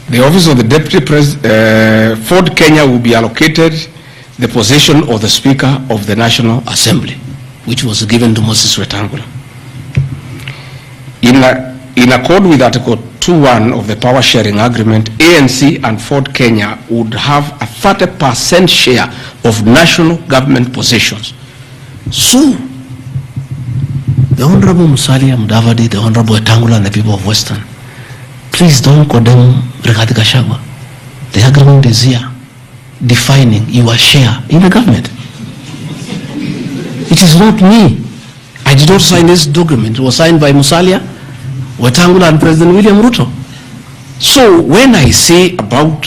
the office of the Deputy President, Ford Kenya will be allocated the position of the Speaker of the National Assembly, which was given to Moses Wetangula. In accord with Article 2.1 of the Power Sharing Agreement, ANC and Ford Kenya would have a 30% share of national government positions. So, the Honorable Musalia Mudavadi, the Honorable Wetangula, and the people of Western, please don't condemn Gachagua. The agreement is here, defining your share in the government. It is not me. I did not sign this document. It was signed by Musalia, Wetangula, and President William Ruto. So when I say about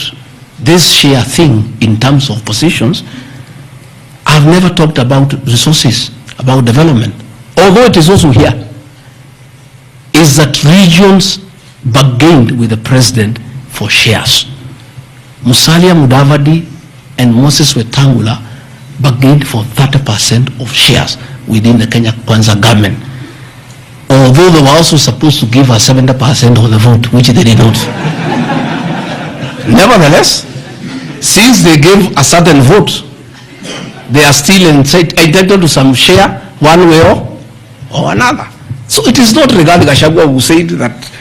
this share thing in terms of positions, I've never talked about resources, about development. Although it is also here, is that regions bargained with the president for shares. Musalia Mudavadi and Moses Wetangula bargained for 30% of shares within the Kenya Kwanza government. Although they were also supposed to give us 70% of the vote, which they did not. Nevertheless, since they gave a certain vote, they are still entitled to some share one way or another. So it is not regarding Gachagua who said that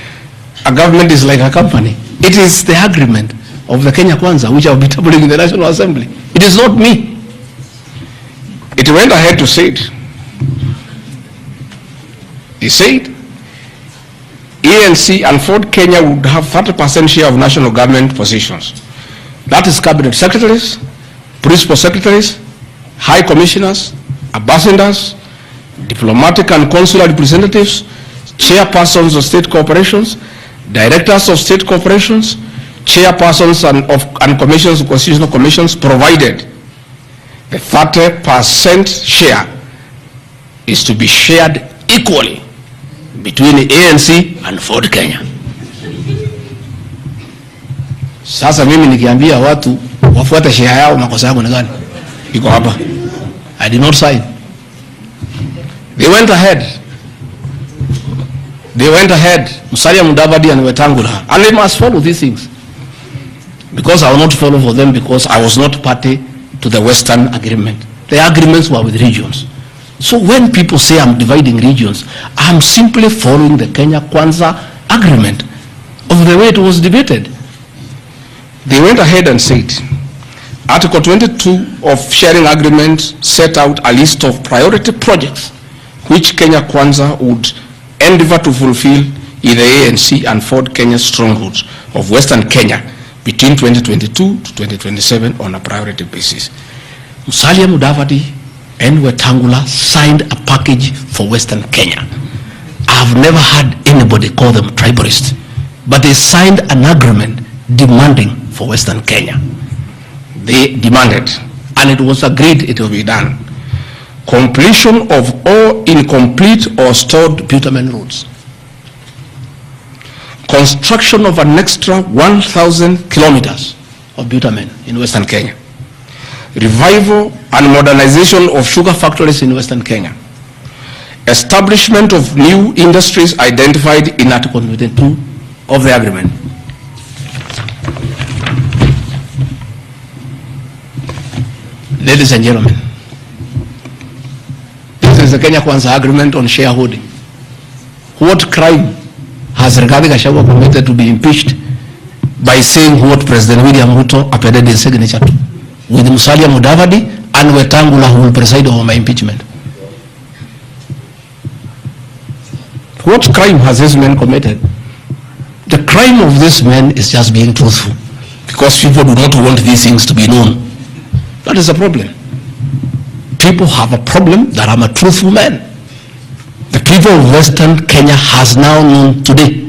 a government is like a company. It is the agreement of the Kenya Kwanza, which I will be tabling in the National Assembly. It is not me. It went ahead to say it. He said, ANC and Ford Kenya would have 30% share of national government positions. That is cabinet secretaries, principal secretaries, high commissioners, ambassadors, diplomatic and consular representatives, chairpersons of state corporations, directors of state corporations, chairpersons and commissions of constitutional commissions, provided the 30% share is to be shared equally between the ANC and Ford Kenya. Sasa mimi nikiambia watu wafuate share yao, makosa yangu ni gani? Iko hapa. I did not sign. They went ahead. Musalia Mudavadi and Wetangula, and they must follow these things. Because I will not follow for them, because I was not party to the Western agreement. The agreements were with regions. So when people say I'm dividing regions, I'm simply following the Kenya Kwanza agreement of the way it was debated. They went ahead and said, Article 22 of sharing agreement set out a list of priority projects which Kenya Kwanza would endeavor to fulfill in the ANC and Ford Kenya strongholds of Western Kenya between 2022 to 2027 on a priority basis. Musalia Mudavadi and Wetangula signed a package for Western Kenya. I've never had anybody call them tribalists, but they signed an agreement demanding for Western Kenya. They demanded, and it was agreed it will be done, completion of all incomplete or stored bitumen roads, construction of an extra 1,000 kilometers of bitumen in Western Kenya, revival and modernization of sugar factories in Western Kenya, establishment of new industries identified in Article 22 of the agreement. Ladies and gentlemen, this is the Kenya Kwanza agreement on shareholding. What crime has Gachagua committed to be impeached by saying what President William Ruto appended in signature to, with Musalia Mudavadi and Wetangula who will preside over my impeachment? What crime has this man committed? The crime of this man is just being truthful, because people do not want these things to be known. That is the problem. People have a problem that I'm a truthful man. The people of Western Kenya has now known today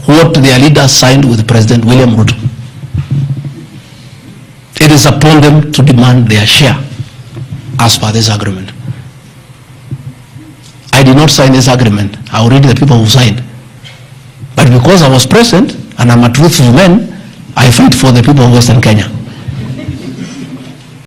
what their leaders signed with President William Ruto. It is upon them to demand their share as per this agreement. I did not sign this agreement. I will read the people who signed. But because I was present and I'm a truthful man, I fight for the people of Western Kenya.